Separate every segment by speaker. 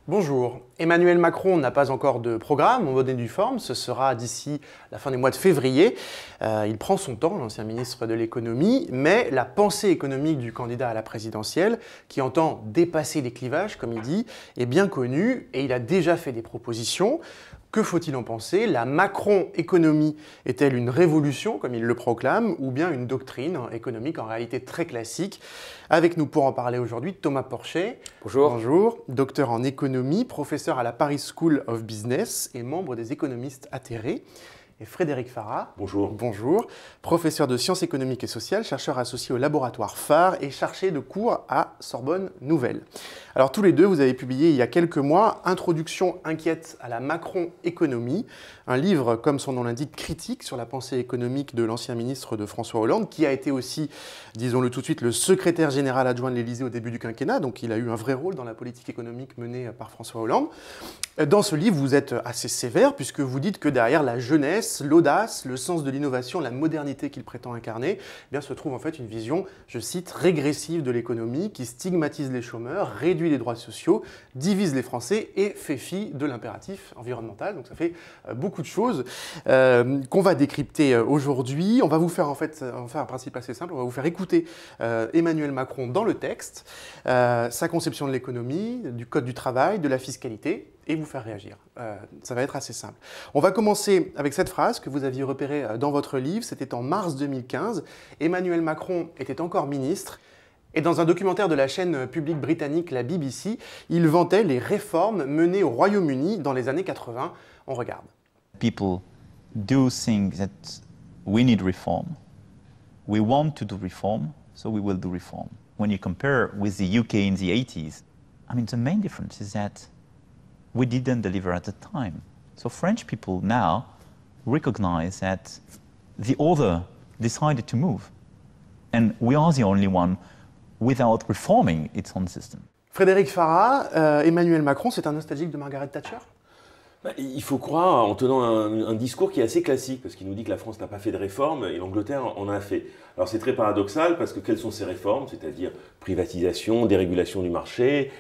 Speaker 1: Bonjour. Emmanuel Macron n'a pas encore de programme en bonne et due forme. Ce sera d'ici la fin du mois de février. Il prend son temps, l'ancien ministre de l'économie, mais la pensée économique du candidat à la présidentielle, qui entend dépasser les clivages, comme il dit, est bien connue et il a déjà fait des propositions. Que faut-il en penser? La Macron-économie est-elle une révolution, comme il le proclame, ou bien une doctrine économique en réalité très classique? Avec nous pour en parler aujourd'hui, Thomas Porcher.
Speaker 2: Bonjour.
Speaker 1: Bonjour, docteur en économie, professeur à la Paris School of Business et membre des économistes atterrés. Et Frédéric Farah.
Speaker 3: Bonjour.
Speaker 1: Bonjour, professeur de sciences économiques et sociales, chercheur associé au laboratoire phare et chargé de cours à Sorbonne Nouvelle. Alors tous les deux, vous avez publié il y a quelques mois Introduction inquiète à la Macron-économie, un livre, comme son nom l'indique, critique sur la pensée économique de l'ancien ministre de François Hollande, qui a été aussi, disons-le tout de suite, le secrétaire général adjoint de l'Élysée au début du quinquennat, donc il a eu un vrai rôle dans la politique économique menée par François Hollande. Dans ce livre, vous êtes assez sévère, puisque vous dites que derrière la jeunesse, l'audace, le sens de l'innovation, la modernité qu'il prétend incarner, eh bien, se trouve en fait une vision, je cite, régressive de l'économie qui stigmatise les chômeurs, réduit les droits sociaux, divise les Français et fait fi de l'impératif environnemental. Donc ça fait beaucoup de choses qu'on va décrypter aujourd'hui. On va vous faire en fait un principe assez simple, on va vous faire écouter Emmanuel Macron dans le texte, sa conception de l'économie, du code du travail, de la fiscalité, et vous faire réagir. Ça va être assez simple. On va commencer avec cette phrase que vous aviez repérée dans votre livre. C'était en mars 2015. Emmanuel Macron était encore ministre. Et dans un documentaire de la chaîne publique britannique, la BBC, il vantait les réformes menées au Royaume-Uni dans les années 80. On regarde.
Speaker 4: People do think that we need reform. We want to do reform, so we will do reform. When you compare with the UK in the 80s, I mean, the main difference is that we didn't deliver at the time. So French people now recognize that the other decided to move. And we are the only one without reforming its own system.
Speaker 1: Frédéric Farah, Emmanuel Macron, c'est un nostalgique de Margaret Thatcher?
Speaker 3: Il faut croire en tenant un discours qui est assez classique, parce qu'il nous dit que la France n'a pas fait de réformes et l'Angleterre en a fait. Alors c'est très paradoxal, parce que quelles sont ces réformes? C'est-à-dire privatisation, dérégulation du marché,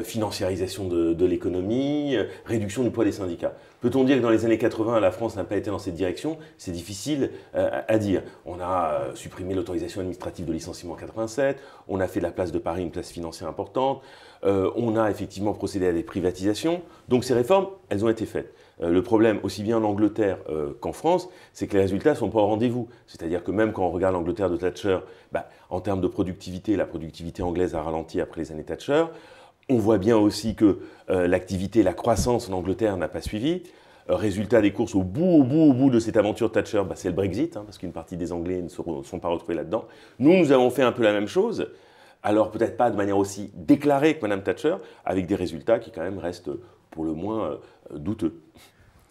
Speaker 3: financiarisation de l'économie, réduction du poids des syndicats. Peut-on dire que dans les années 80, la France n'a pas été dans cette direction? C'est difficile à dire. On a supprimé l'autorisation administrative de licenciement en 87, on a fait de la place de Paris une place financière importante, on a effectivement procédé à des privatisations. Donc ces réformes, elles ont été faites. Le problème, aussi bien en Angleterre qu'en France, c'est que les résultats ne sont pas au rendez-vous. C'est-à-dire que même quand on regarde l'Angleterre de Thatcher, en termes de productivité, la productivité anglaise a ralenti après les années Thatcher. On voit bien aussi que l'activité, la croissance en Angleterre n'a pas suivi. Résultat des courses, au bout de cette aventure Thatcher, c'est le Brexit, parce qu'une partie des Anglais ne sont pas retrouvés là-dedans. Nous avons fait un peu la même chose, alors peut-être pas de manière aussi déclarée que Mme Thatcher, avec des résultats qui quand même restent pour le moins douteux.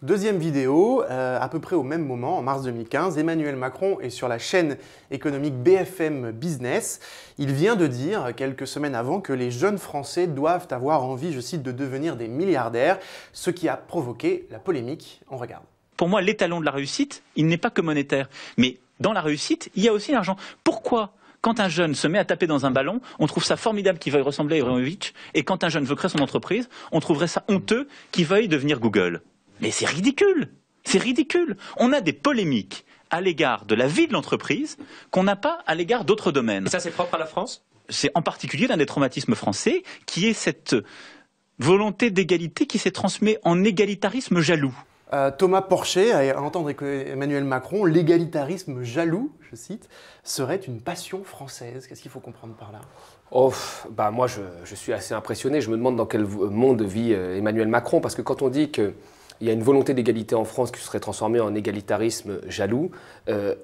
Speaker 1: Deuxième vidéo, à peu près au même moment, en mars 2015, Emmanuel Macron est sur la chaîne économique BFM Business. Il vient de dire, quelques semaines avant, que les jeunes Français doivent avoir envie, je cite, de devenir des milliardaires, ce qui a provoqué la polémique. On regarde.
Speaker 5: Pour moi, l'étalon de la réussite, il n'est pas que monétaire. Mais dans la réussite, il y a aussi l'argent. Pourquoi ? Quand un jeune se met à taper dans un ballon, on trouve ça formidable qu'il veuille ressembler à Ibrahimovic. Et quand un jeune veut créer son entreprise, on trouverait ça honteux qu'il veuille devenir Google. Mais c'est ridicule, c'est ridicule. On a des polémiques à l'égard de la vie de l'entreprise qu'on n'a pas à l'égard d'autres domaines.
Speaker 2: Et ça, c'est propre à la France?
Speaker 5: C'est en particulier l'un des traumatismes français, qui est cette volonté d'égalité qui s'est transmise en égalitarisme jaloux.
Speaker 1: Thomas Porcher, à entendre Emmanuel Macron, l'égalitarisme jaloux, je cite, serait une passion française. Qu'est-ce qu'il faut comprendre par là?
Speaker 2: Moi, je suis assez impressionné. Je me demande dans quel monde vit Emmanuel Macron, parce que quand on dit que il y a une volonté d'égalité en France qui serait transformée en égalitarisme jaloux.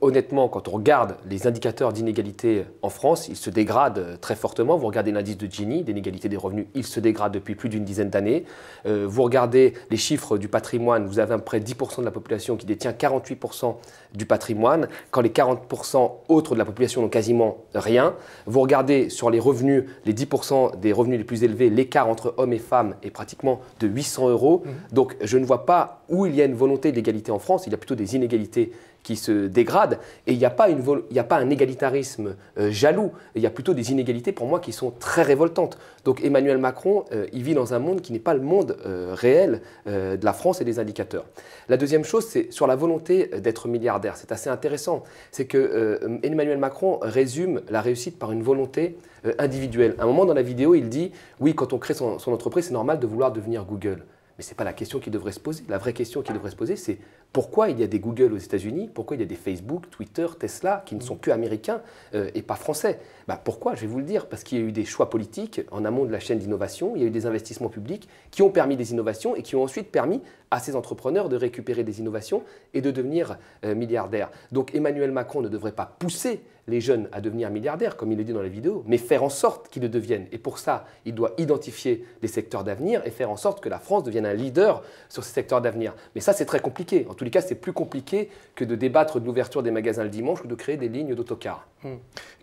Speaker 2: Honnêtement, quand on regarde les indicateurs d'inégalité en France, ils se dégradent très fortement. Vous regardez l'indice de Gini, d'inégalité des revenus, il se dégrade depuis plus d'une dizaine d'années. Vous regardez les chiffres du patrimoine, vous avez à peu près 10% de la population qui détient 48% du patrimoine, quand les 40% autres de la population n'ont quasiment rien. Vous regardez sur les revenus, les 10% des revenus les plus élevés, l'écart entre hommes et femmes est pratiquement de 800 €. Donc je ne vois vois pas où il y a une volonté d'égalité en France, il y a plutôt des inégalités qui se dégradent, et il n'y a pas un égalitarisme jaloux, il y a plutôt des inégalités pour moi qui sont très révoltantes. Donc Emmanuel Macron, il vit dans un monde qui n'est pas le monde réel de la France et des indicateurs. La deuxième chose, c'est sur la volonté d'être milliardaire. C'est assez intéressant. C'est que Emmanuel Macron résume la réussite par une volonté individuelle. À un moment dans la vidéo, il dit « Oui, quand on crée son entreprise, c'est normal de vouloir devenir Google ». Mais ce n'est pas la question qui devrait se poser. La vraie question qui devrait se poser, c'est pourquoi il y a des Google aux États-Unis, pourquoi il y a des Facebook, Twitter, Tesla qui ne sont que américains et pas français. Pourquoi? Je vais vous le dire. Parce qu'il y a eu des choix politiques en amont de la chaîne d'innovation, il y a eu des investissements publics qui ont permis des innovations et qui ont ensuite permis à ces entrepreneurs de récupérer des innovations et de devenir milliardaires. Donc Emmanuel Macron ne devrait pas pousser les jeunes à devenir milliardaires, comme il le dit dans la vidéo, mais faire en sorte qu'ils le deviennent. Et pour ça, il doit identifier les secteurs d'avenir et faire en sorte que la France devienne un leader sur ces secteurs d'avenir. Mais ça, c'est très compliqué. En tous les cas, c'est plus compliqué que de débattre de l'ouverture des magasins le dimanche ou de créer des lignes d'autocars.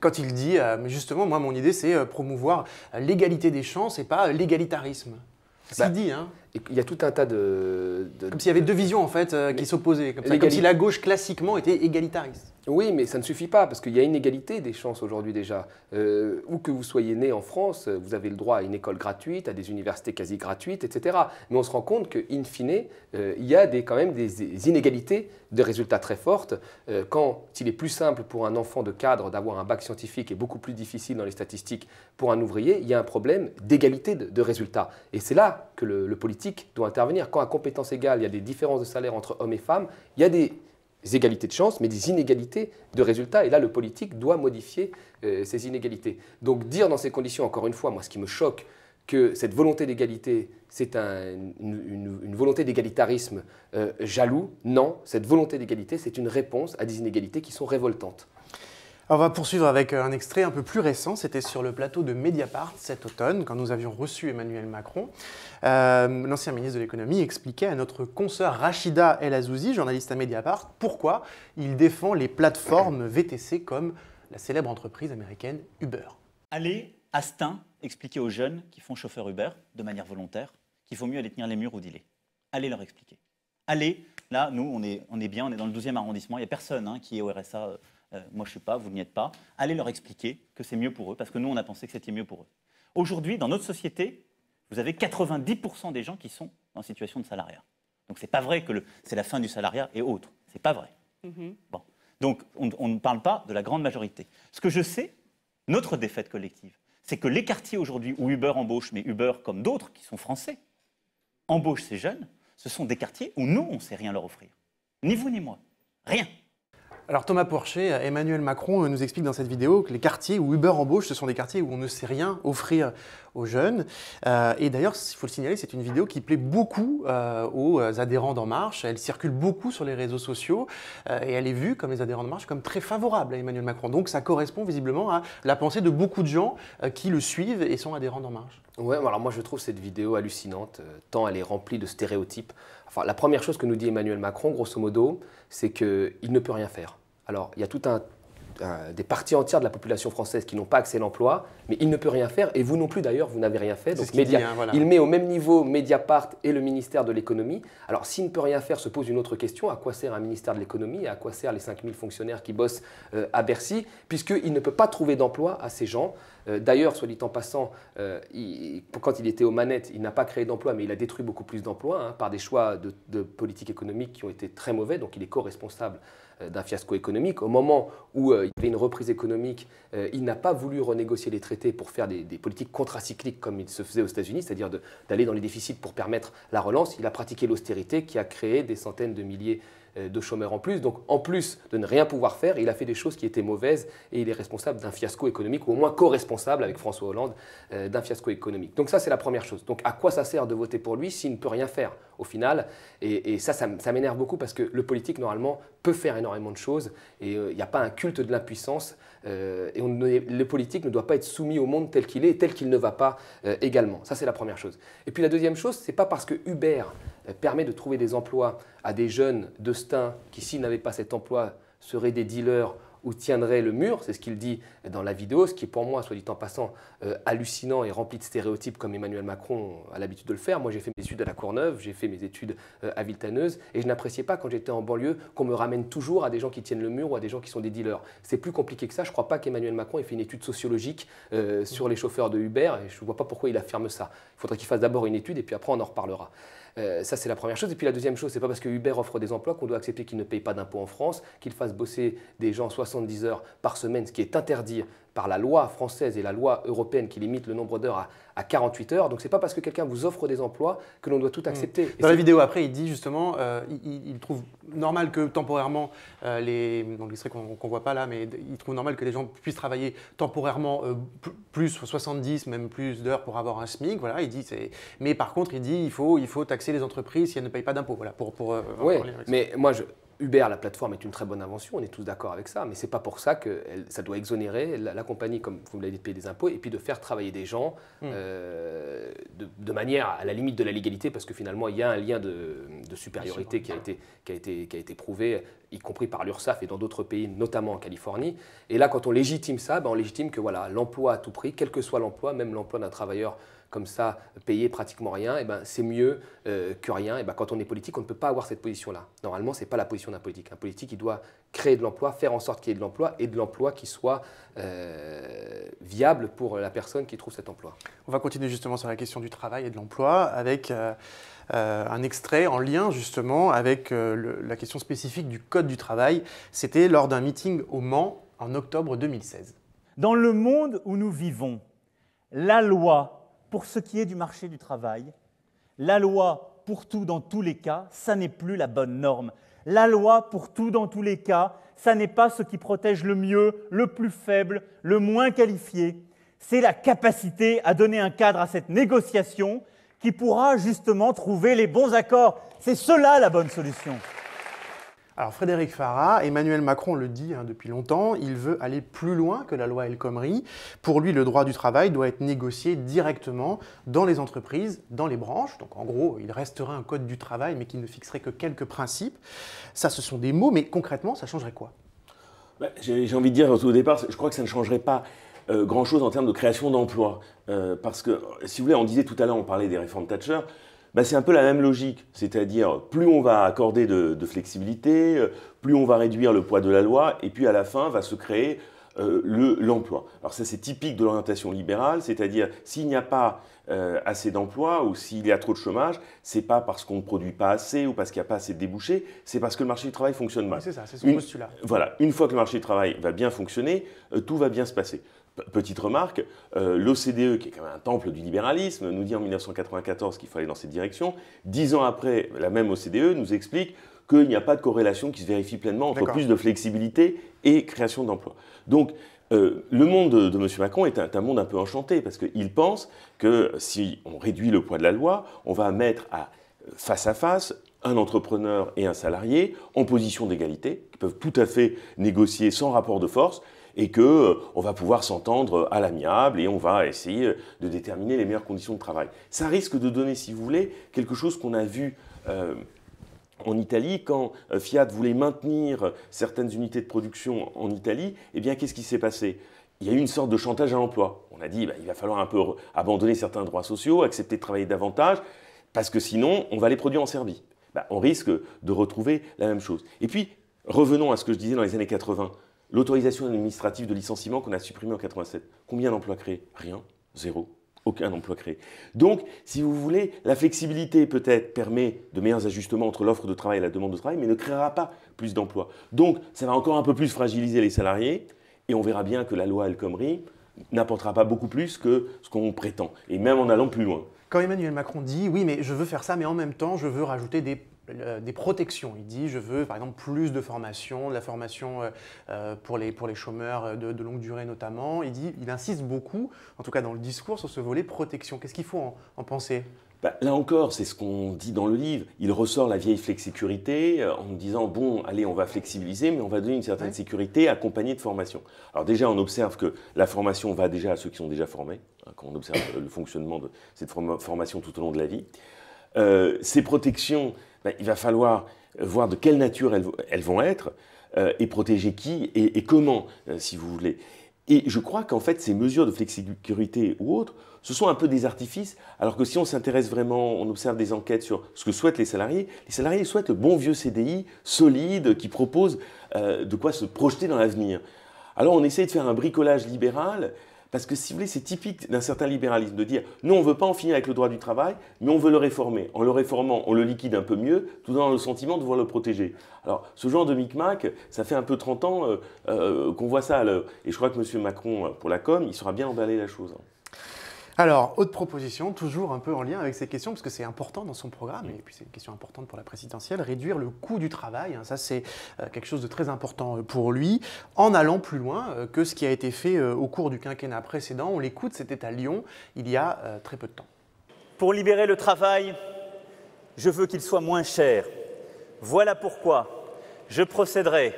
Speaker 1: Quand il dit, mais justement, moi, mon idée, c'est promouvoir l'égalité des chances et pas l'égalitarisme. C'est ce qu'il dit, hein.
Speaker 2: Il y a tout un tas de...
Speaker 1: Comme s'il y avait deux visions, en fait, qui s'opposaient. Comme si la gauche, classiquement, était égalitariste.
Speaker 2: Oui, mais ça ne suffit pas, parce qu'il y a inégalité des chances aujourd'hui déjà. Où que vous soyez né en France, vous avez le droit à une école gratuite, à des universités quasi gratuites, etc. Mais on se rend compte qu'in fine, il y a quand même des inégalités de résultats très fortes. Quand il est plus simple pour un enfant de cadre d'avoir un bac scientifique et beaucoup plus difficile dans les statistiques pour un ouvrier, il y a un problème d'égalité de résultats. Et c'est là que le politique doit intervenir. Quand à compétences égales, il y a des différences de salaire entre hommes et femmes, il y a des égalités de chance, mais des inégalités de résultats. Et là, le politique doit modifier ces inégalités. Donc dire dans ces conditions, encore une fois, moi, ce qui me choque, que cette volonté d'égalité, c'est une volonté d'égalitarisme jaloux. Non, cette volonté d'égalité, c'est une réponse à des inégalités qui sont révoltantes.
Speaker 1: On va poursuivre avec un extrait un peu plus récent. C'était sur le plateau de Mediapart cet automne, quand nous avions reçu Emmanuel Macron. L'ancien ministre de l'économie expliquait à notre consoeur Rachida El Azouzi, journaliste à Mediapart, pourquoi il défend les plateformes VTC comme la célèbre entreprise américaine Uber.
Speaker 5: Allez, à Stein, expliquer aux jeunes qui font chauffeur Uber de manière volontaire qu'il vaut mieux aller tenir les murs ou dealer. Allez leur expliquer. Allez, là, nous, on est bien, on est dans le 12e arrondissement, il n'y a personne qui est au RSA. Moi, je ne suis pas, vous n'y êtes pas. Allez leur expliquer que c'est mieux pour eux, parce que nous, on a pensé que c'était mieux pour eux. Aujourd'hui, dans notre société, vous avez 90% des gens qui sont en situation de salariat. Donc, ce n'est pas vrai que c'est la fin du salariat et autres. Ce n'est pas vrai. Bon. Donc, on ne parle pas de la grande majorité. Ce que je sais, notre défaite collective, c'est que les quartiers aujourd'hui où Uber embauche, mais Uber comme d'autres qui sont français, embauchent ces jeunes, ce sont des quartiers où nous, on ne sait rien leur offrir. Ni vous ni moi. Rien.
Speaker 1: Alors Thomas Porcher, Emmanuel Macron nous explique dans cette vidéo que les quartiers où Uber embauche, ce sont des quartiers où on ne sait rien offrir aux jeunes. Et d'ailleurs, il faut le signaler, c'est une vidéo qui plaît beaucoup aux adhérents d'En Marche. Elle circule beaucoup sur les réseaux sociaux et elle est vue, comme les adhérents d'En Marche, comme très favorable à Emmanuel Macron. Donc ça correspond visiblement à la pensée de beaucoup de gens qui le suivent et sont adhérents d'En Marche.
Speaker 2: Ouais, alors moi je trouve cette vidéo hallucinante, tant elle est remplie de stéréotypes. Enfin, la première chose que nous dit Emmanuel Macron, grosso modo, c'est qu'il ne peut rien faire. Alors, il y a tout des parties entières de la population française qui n'ont pas accès à l'emploi, mais il ne peut rien faire, et vous non plus d'ailleurs, vous n'avez rien fait. Donc
Speaker 1: voilà.
Speaker 2: Il met au même niveau Mediapart et le ministère de l'économie. Alors s'il ne peut rien faire, se pose une autre question, à quoi sert un ministère de l'économie et à quoi servent les 5000 fonctionnaires qui bossent à Bercy, puisqu'il ne peut pas trouver d'emploi à ces gens. D'ailleurs, soit dit en passant, quand il était aux manettes, il n'a pas créé d'emploi, mais il a détruit beaucoup plus d'emplois par des choix de politique économique qui ont été très mauvais, donc il est co-responsable d'un fiasco économique. Au moment où il y avait une reprise économique, il n'a pas voulu renégocier les traités pour faire des politiques contracycliques comme il se faisait aux États-Unis, c'est-à-dire d'aller dans les déficits pour permettre la relance. Il a pratiqué l'austérité qui a créé des centaines de milliers de chômeurs en plus. Donc en plus de ne rien pouvoir faire, il a fait des choses qui étaient mauvaises et il est responsable d'un fiasco économique, ou au moins co-responsable avec François Hollande d'un fiasco économique. Donc ça, c'est la première chose. Donc à quoi ça sert de voter pour lui s'il ne peut rien faire au final? Et ça m'énerve beaucoup parce que le politique, normalement, peut faire énormément de choses et il n'y a pas un culte de l'impuissance et le politique ne doit pas être soumis au monde tel qu'il est et tel qu'il ne va pas également. Ça, c'est la première chose. Et puis la deuxième chose, c'est pas parce que Uber permet de trouver des emplois à des jeunes de Stein qui, s'ils n'avaient pas cet emploi, seraient des dealers où tiendrait le mur, c'est ce qu'il dit dans la vidéo, ce qui est pour moi, soit dit en passant, hallucinant et rempli de stéréotypes comme Emmanuel Macron a l'habitude de le faire. Moi, j'ai fait mes études à La Courneuve, j'ai fait mes études à Villetaneuse, et je n'appréciais pas quand j'étais en banlieue qu'on me ramène toujours à des gens qui tiennent le mur ou à des gens qui sont des dealers. C'est plus compliqué que ça. Je ne crois pas qu'Emmanuel Macron ait fait une étude sociologique sur les chauffeurs de Uber, et je ne vois pas pourquoi il affirme ça. Il faudrait qu'il fasse d'abord une étude, et puis après on en reparlera. Ça, c'est la première chose. Et puis la deuxième chose, c'est pas parce que Uber offre des emplois qu'on doit accepter qu'il ne paye pas d'impôts en France, qu'il fasse bosser des gens 70 heures par semaine, ce qui est interdit par la loi française et la loi européenne qui limite le nombre d'heures à 48 heures. Donc c'est pas parce que quelqu'un vous offre des emplois que l'on doit tout accepter.
Speaker 1: Dans la vidéo après, il dit justement, il trouve normal que temporairement, donc l'extrait qu'on ne voit pas là, mais il trouve normal que les gens puissent travailler temporairement plus 70, même plus d'heures pour avoir un SMIC. Voilà, il dit, mais par contre, il dit il faut taxer les entreprises si elles ne payent pas d'impôts. Voilà,
Speaker 2: oui, mais moi, Uber, la plateforme, est une très bonne invention, on est tous d'accord avec ça, mais ce n'est pas pour ça que ça doit exonérer la compagnie, comme vous l'avez dit, de payer des impôts, et puis de faire travailler des gens de manière à la limite de la légalité, parce que finalement, il y a un lien de supériorité qui a été prouvé, y compris par l'URSSAF et dans d'autres pays, notamment en Californie. Et là, quand on légitime ça, on légitime que voilà, l'emploi à tout prix, quel que soit l'emploi, même l'emploi d'un travailleur comme ça, payer pratiquement rien, c'est mieux que rien. Quand on est politique, on ne peut pas avoir cette position-là. Normalement, ce n'est pas la position d'un politique. Un politique, il doit créer de l'emploi, faire en sorte qu'il y ait de l'emploi, et de l'emploi qui soit viable pour la personne qui trouve cet emploi.
Speaker 1: On va continuer justement sur la question du travail et de l'emploi avec un extrait en lien justement avec la question spécifique du Code du travail. C'était lors d'un meeting au Mans en octobre 2016.
Speaker 6: Dans le monde où nous vivons, la loi, pour ce qui est du marché du travail, la loi pour tout dans tous les cas, ça n'est plus la bonne norme. La loi pour tout dans tous les cas, ça n'est pas ce qui protège le mieux, le plus faible, le moins qualifié. C'est la capacité à donner un cadre à cette négociation qui pourra justement trouver les bons accords. C'est cela la bonne solution.
Speaker 1: Alors Frédéric Farah, Emmanuel Macron le dit depuis longtemps, il veut aller plus loin que la loi El Khomri. Pour lui, le droit du travail doit être négocié directement dans les entreprises, dans les branches. Donc en gros, il resterait un code du travail, mais qui ne fixerait que quelques principes. Ça, ce sont des mots, mais concrètement, ça changerait quoi?
Speaker 3: J'ai envie de dire au départ, je crois que ça ne changerait pas grand-chose en termes de création d'emplois. Parce que, si vous voulez, on disait tout à l'heure, on parlait des réformes Thatcher, c'est un peu la même logique, c'est-à-dire plus on va accorder de flexibilité, plus on va réduire le poids de la loi, et puis à la fin va se créer l'emploi. Alors ça c'est typique de l'orientation libérale, c'est-à-dire s'il n'y a pas assez d'emplois ou s'il y a trop de chômage, c'est pas parce qu'on ne produit pas assez ou parce qu'il n'y a pas assez de débouchés, c'est parce que le marché du travail fonctionne mal.
Speaker 1: Oui, c'est ça, c'est son postulat.
Speaker 3: Voilà, une fois que le marché du travail va bien fonctionner, tout va bien se passer. Petite remarque, l'OCDE, qui est quand même un temple du libéralisme, nous dit en 1994 qu'il faut aller dans cette direction. 10 ans après, la même OCDE nous explique qu'il n'y a pas de corrélation qui se vérifie pleinement entre plus de flexibilité et création d'emplois. Donc, le monde de M. Macron est un monde un peu enchanté, parce qu'il pense que si on réduit le poids de la loi, on va mettre face à face un entrepreneur et un salarié en position d'égalité, qui peuvent tout à fait négocier sans rapport de force, et qu'on va pouvoir s'entendre à l'amiable et on va essayer de déterminer les meilleures conditions de travail. Ça risque de donner, si vous voulez, quelque chose qu'on a vu en Italie, quand Fiat voulait maintenir certaines unités de production en Italie, eh bien, qu'est-ce qui s'est passé? Il y a eu une sorte de chantage à l'emploi. On a dit il va falloir un peu abandonner certains droits sociaux, accepter de travailler davantage, parce que sinon, on va les produire en Serbie. On risque de retrouver la même chose. Et puis, revenons à ce que je disais dans les années 80. L'autorisation administrative de licenciement qu'on a supprimée en 87. Combien d'emplois créés? Rien. Zéro. Aucun emploi créé. Donc, si vous voulez, la flexibilité peut-être permet de meilleurs ajustements entre l'offre de travail et la demande de travail, mais ne créera pas plus d'emplois. Donc, ça va encore un peu plus fragiliser les salariés, et on verra bien que la loi El Khomri n'apportera pas beaucoup plus que ce qu'on prétend, et même en allant plus loin.
Speaker 1: Quand Emmanuel Macron dit « oui, mais je veux faire ça, mais en même temps, je veux rajouter des protections », il dit « je veux par exemple plus de formation, de la formation pour les chômeurs de longue durée notamment », il insiste beaucoup, en tout cas dans le discours, sur ce volet protection. Qu'est-ce qu'il faut en penser ?
Speaker 3: Là encore, c'est ce qu'on dit dans le livre. Il ressort la vieille flexicurité en disant « bon, allez, on va flexibiliser, mais on va donner une certaine sécurité accompagnée de formation ». Alors déjà, on observe que la formation va déjà à ceux qui sont déjà formés, quand on observe le fonctionnement de cette formation tout au long de la vie. Ces protections, il va falloir voir de quelle nature elles vont être. et protéger qui et comment, si vous voulez. Et je crois qu'en fait, ces mesures de flexicurité ou autres, ce sont un peu des artifices, alors que si on s'intéresse vraiment, on observe des enquêtes sur ce que souhaitent les salariés souhaitent le bon vieux CDI solide qui propose de quoi se projeter dans l'avenir. Alors on essaie de faire un bricolage libéral, parce que si vous voulez, c'est typique d'un certain libéralisme de dire « nous, on ne veut pas en finir avec le droit du travail, mais on veut le réformer. En le réformant, on le liquide un peu mieux, tout dans le sentiment de vouloir le protéger. » Alors, ce genre de micmac, ça fait un peu 30 ans qu'on voit ça à l'heure. Et je crois que M. Macron, pour la com, il saura bien emballer la chose.
Speaker 1: Alors, autre proposition, toujours un peu en lien avec ces questions, parce que c'est important dans son programme, et puis c'est une question importante pour la présidentielle, réduire le coût du travail. Ça, c'est quelque chose de très important pour lui, en allant plus loin que ce qui a été fait au cours du quinquennat précédent. On l'écoute, c'était à Lyon, il y a très peu de temps.
Speaker 6: Pour libérer le travail, je veux qu'il soit moins cher. Voilà pourquoi je procéderai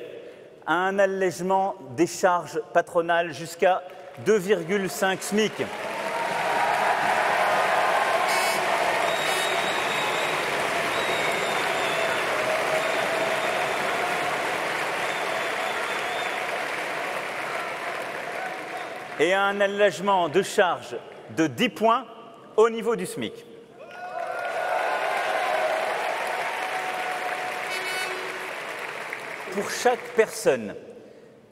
Speaker 6: à un allègement des charges patronales jusqu'à 2,5 SMIC. Et à un allègement de charges de 10 points au niveau du SMIC. Pour chaque personne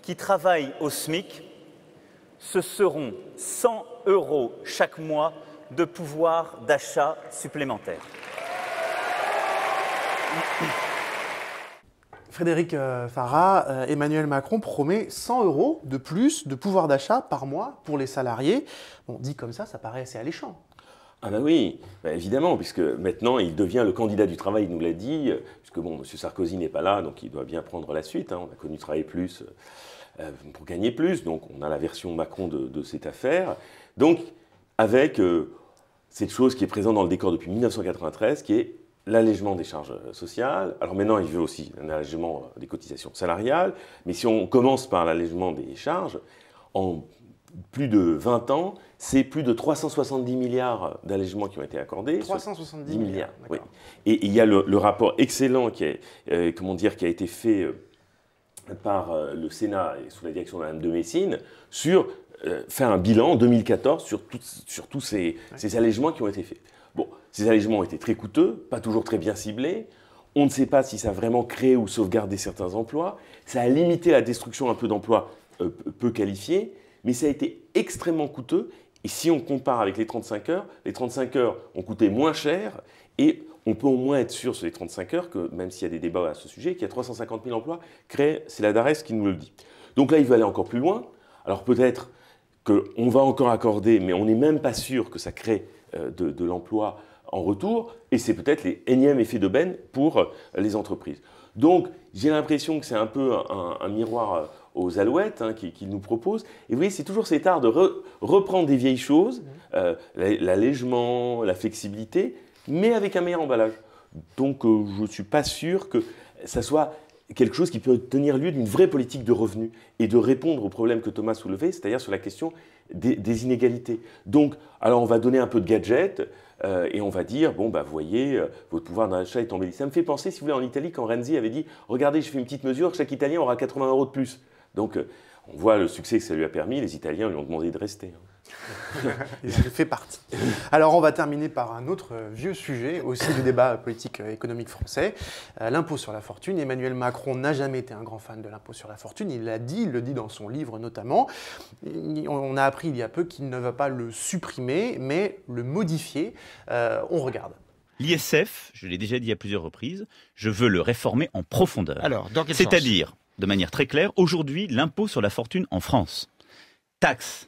Speaker 6: qui travaille au SMIC, ce seront 100 € chaque mois de pouvoir d'achat supplémentaire.
Speaker 1: Frédéric Farah, Emmanuel Macron promet 100 € de plus de pouvoir d'achat par mois pour les salariés. Bon, dit comme ça paraît assez alléchant.
Speaker 3: Ah ben oui, évidemment, puisque maintenant il devient le candidat du travail, il nous l'a dit, puisque bon, M. Sarkozy n'est pas là, donc il doit bien prendre la suite. On a connu travailler plus pour gagner plus, donc on a la version Macron de cette affaire. Donc avec cette chose qui est présente dans le décor depuis 1993, qui est l'allègement des charges sociales. Alors maintenant, il veut aussi un allègement des cotisations salariales, mais si on commence par l'allègement des charges, en plus de 20 ans, c'est plus de 370 milliards d'allègements qui ont été accordés.
Speaker 1: 370 milliards,
Speaker 3: oui. Et il y a le rapport excellent qui a été fait par le Sénat et sous la direction de Mme de Messine sur faire un bilan en 2014 sur tous ces allègements qui ont été faits. Bon, ces allègements ont été très coûteux, pas toujours très bien ciblés. On ne sait pas si ça a vraiment créé ou sauvegardé certains emplois. Ça a limité la destruction un peu d'emplois peu qualifiés, mais ça a été extrêmement coûteux. Et si on compare avec les 35 heures ont coûté moins cher et on peut au moins être sûr sur les 35 heures que, même s'il y a des débats à ce sujet, qu'il y a 350 000 emplois créés, c'est la DARES qui nous le dit. Donc là, il veut aller encore plus loin. Alors peut-être qu'on va encore accorder, mais on n'est même pas sûr que ça crée de l'emploi en retour, et c'est peut-être les énièmes effets d'aubaine pour les entreprises. Donc j'ai l'impression que c'est un peu un miroir aux alouettes qu'il nous propose. Et vous voyez, c'est toujours cet art de reprendre des vieilles choses, l'allègement, la flexibilité, mais avec un meilleur emballage. Donc je ne suis pas sûr que ça soit quelque chose qui peut tenir lieu d'une vraie politique de revenus et de répondre aux problèmes que Thomas soulevait, c'est-à-dire sur la question des inégalités. Donc, alors on va donner un peu de gadget et on va dire, bon, bah, vous voyez, votre pouvoir d'achat est embelli. Ça me fait penser, si vous voulez, en Italie, quand Renzi avait dit, regardez, je fais une petite mesure, chaque Italien aura 80 € de plus. Donc, on voit le succès que ça lui a permis, les Italiens lui ont demandé de rester.
Speaker 1: Il fait partie. Alors, on va terminer par un autre vieux sujet, aussi du débat politique économique français, l'impôt sur la fortune. Emmanuel Macron n'a jamais été un grand fan de l'impôt sur la fortune, il l'a dit, il le dit dans son livre notamment. On a appris il y a peu qu'il ne va pas le supprimer, mais le modifier. On regarde.
Speaker 5: L'ISF, je l'ai déjà dit à plusieurs reprises, je veux le réformer en profondeur.
Speaker 7: Alors, dans quel sens ?
Speaker 5: C'est-à-dire, de manière très claire, aujourd'hui, l'impôt sur la fortune en France taxe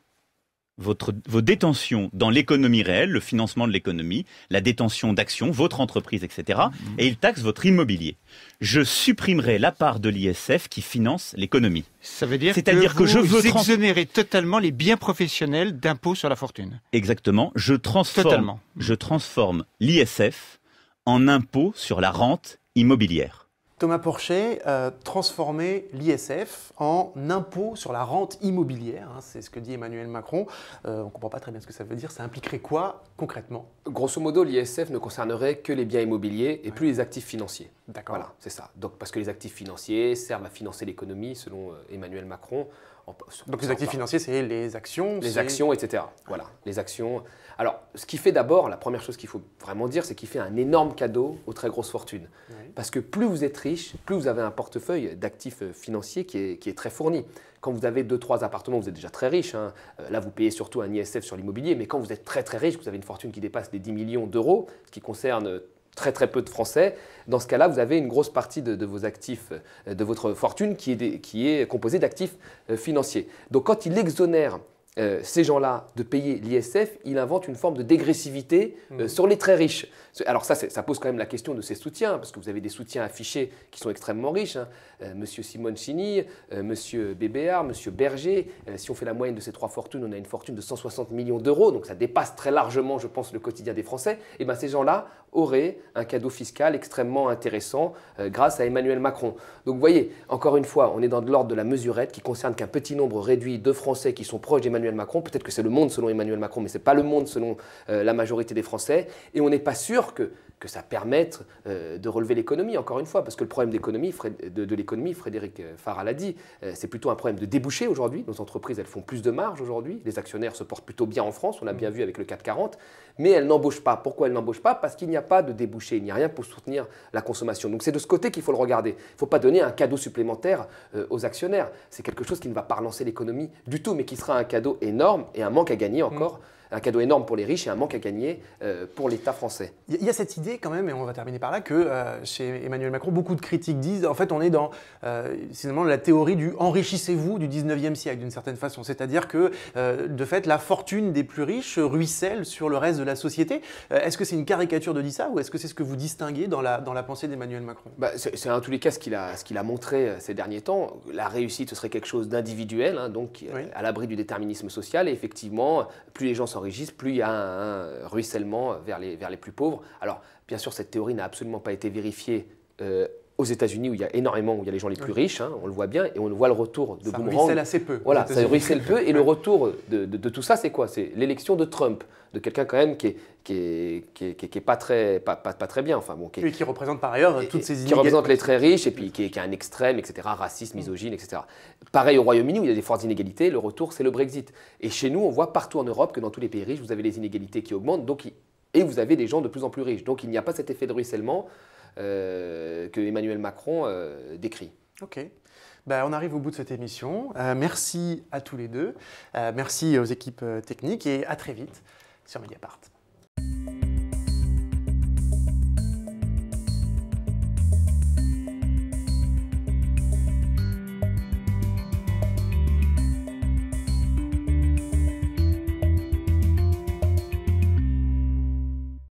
Speaker 5: vos détentions dans l'économie réelle, le financement de l'économie, la détention d'actions, votre entreprise, etc. Et il taxe votre immobilier. Je supprimerai la part de l'ISF qui finance l'économie.
Speaker 7: Ça veut dire
Speaker 5: que je veux
Speaker 7: exonérer totalement les biens professionnels d'impôt sur la fortune.
Speaker 5: Exactement. Je transforme l'ISF en impôt sur la rente immobilière.
Speaker 1: Thomas Porcher, transformer l'ISF en impôt sur la rente immobilière, hein, c'est ce que dit Emmanuel Macron. On ne comprend pas très bien ce que ça veut dire. Ça impliquerait quoi concrètement?
Speaker 2: Grosso modo, l'ISF ne concernerait que les biens immobiliers et plus les actifs financiers.
Speaker 1: D'accord.
Speaker 2: Voilà, c'est ça. Donc, parce que les actifs financiers servent à financer l'économie, selon Emmanuel Macron.
Speaker 1: Donc les actifs financiers, c'est les actions.
Speaker 2: Les actions, etc. Voilà, les actions. Alors, ce qui fait d'abord, la première chose qu'il faut vraiment dire, c'est qu'il fait un énorme cadeau aux très grosses fortunes. Oui. Parce que plus vous êtes riche, plus vous avez un portefeuille d'actifs financiers qui est très fourni. Quand vous avez 2-3 appartements, vous êtes déjà très riche. Hein. Là, vous payez surtout un ISF sur l'immobilier. Mais quand vous êtes très très riche, vous avez une fortune qui dépasse les 10 millions d'euros, ce qui concerne très très peu de Français. Dans ce cas-là, vous avez une grosse partie de vos actifs, de votre fortune qui est composée d'actifs financiers. Donc quand il exonère ces gens-là de payer l'ISF, il invente une forme de dégressivité sur les très riches. Alors ça pose quand même la question de ces soutiens, parce que vous avez des soutiens affichés qui sont extrêmement riches. Hein. Monsieur Simoncini, Monsieur Bébéard, Monsieur Berger. Si on fait la moyenne de ces trois fortunes, on a une fortune de 160 millions d'euros, donc ça dépasse très largement, je pense, le quotidien des Français. Et bien ces gens-là auraient un cadeau fiscal extrêmement intéressant grâce à Emmanuel Macron. Donc vous voyez, encore une fois, on est dans de l'ordre de la mesurette qui concerne qu'un petit nombre réduit de Français qui sont proches d'Emmanuel Macron. Peut-être que c'est le monde selon Emmanuel Macron, mais ce n'est pas le monde selon la majorité des Français. Et on n'est pas sûr que ça permette de relever l'économie, encore une fois, parce que le problème de l'économie, Frédéric Farah l'a dit, c'est plutôt un problème de débouché aujourd'hui. Nos entreprises, elles font plus de marge aujourd'hui. Les actionnaires se portent plutôt bien en France, on l'a bien vu avec le CAC 40, mais elles n'embauchent pas. Pourquoi elles n'embauchent pas? Parce qu'il n'y a pas de débouché, il n'y a rien pour soutenir la consommation. Donc c'est de ce côté qu'il faut le regarder. Il ne faut pas donner un cadeau supplémentaire aux actionnaires. C'est quelque chose qui ne va pas relancer l'économie du tout, mais qui sera un cadeau énorme et un manque à gagner encore. Un cadeau énorme pour les riches et un manque à gagner pour l'État français.
Speaker 1: Il y a cette idée quand même, et on va terminer par là, que chez Emmanuel Macron, beaucoup de critiques disent, en fait, on est dans finalement la théorie du « enrichissez-vous » du 19e siècle, d'une certaine façon. C'est-à-dire que, de fait, la fortune des plus riches ruisselle sur le reste de la société. Est-ce que c'est une caricature de dire ça, ou est-ce que c'est ce que vous distinguez dans la pensée d'Emmanuel Macron?
Speaker 2: C'est en tous les cas ce qu'il a montré ces derniers temps. La réussite, ce serait quelque chose d'individuel, hein, donc oui, à l'abri du déterminisme social. Et effectivement, plus les gens s'enrichissent, plus il y a un ruissellement vers les plus pauvres. Alors, bien sûr, cette théorie n'a absolument pas été vérifiée aux États-Unis, où il y a les gens les plus riches, hein, on le voit bien, et on voit le rtour de Boomerang.
Speaker 1: Ça ruisselle assez peu.
Speaker 2: Voilà, ça ruisselle peu, et le retour de tout ça, c'est quoi? C'est l'élection de Trump, de quelqu'un quand même qui est pas très bien. Enfin, bon,
Speaker 1: qui représente par ailleurs toutes ces inégalités.
Speaker 2: Qui représente les très riches, et puis qui est un extrême, etc., raciste, misogyne, etc. Pareil au Royaume-Uni, où il y a des fortes inégalités, le retour, c'est le Brexit. Et chez nous, on voit partout en Europe que dans tous les pays riches, vous avez les inégalités qui augmentent, et vous avez des gens de plus en plus riches. Donc il n'y a pas cet effet de ruissellement que Emmanuel Macron décrit.
Speaker 1: Ok. On arrive au bout de cette émission. Merci à tous les deux. Merci aux équipes techniques et à très vite sur Mediapart.